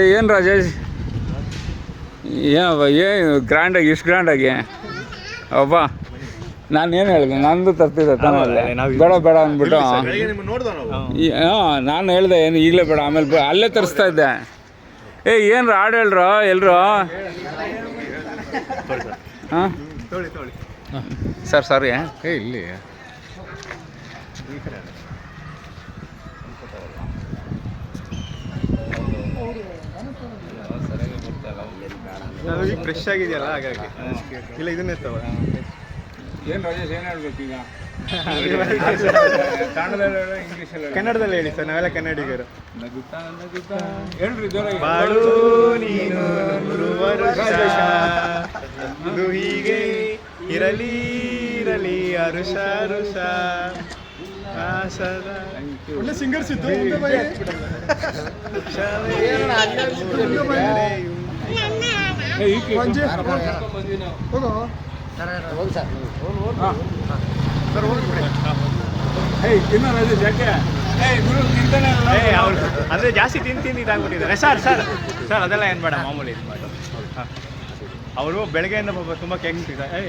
ಏನು ರಾಜೇಶ್ ಏನು ಗ್ರ್ಯಾಂಡಾಗಿ ಇಷ್ಟು ಗ್ರ್ಯಾಂಡಾಗಿ ಅಬ್ಬ ನಾನೇನು ಹೇಳಿದೆ ನಂದು ತರ್ತಿದ್ದೆ ತಾನಲ್ಲ ಬೇಡ ಬೇಡ ಅಂದ್ಬಿಟ್ಟು ಹಾಂ ನಾನು ಹೇಳಿದೆ ಏನು ಈಗಲೇ ಬೇಡ ಆಮೇಲೆ ಅಲ್ಲೇ ತರಿಸ್ತಾ ಇದ್ದೆ. ಏನು ಹಾಡು ಹೇಳ್ರು ಎಲ್ಲರೂ ಹಾಂ ಸರ್ ಸಾರಿ ಇಲ್ಲಿ ಈಗ ಫ್ರೆಶ್ ಆಗಿದೆಯಲ್ಲ ಹಾಗಾಗಿ ಇಲ್ಲ ಇದನ್ನೇ ತಗೋ. ಏನು ರಾಜೇಶ್ ಏನು ಹೇಳ್ಬೇಕು ಈಗ ಕನ್ನಡದಲ್ಲಿ ಹೇಳಿ ಸರ್, ನಾವೆಲ್ಲ ಕನ್ನಡಿಗರು. ಹೇಳ್ರಿ ಬಾಳು ನೀನು ನೂರು ವರುಷ, ಇದು ಹೀಗೆ ಇರಲಿ ಇರಲಿ ಅರುಷ ಅರುಷ ಒಳ್ಳೆ ಸಿಂಗರ್ಸ್ ಇದ್ದು ಅಂದ್ರೆ ಜಾಸ್ತಿ ತಿಂದು ಇದಾಗ್ಬಿಟ್ಟಿದ್ದಾರೆ ಸರ್. ಸರ್ ಸರ್ ಅದೆಲ್ಲ ಏನು ಬೇಡ, ಮಾಮೂಲಿ ಇದು ಮಾಡಿ. ಅವರು ಬೆಳಗ್ಗೆಯಿಂದ ತುಂಬ ಕೇಕ್ ತಿಂತಾರೆ.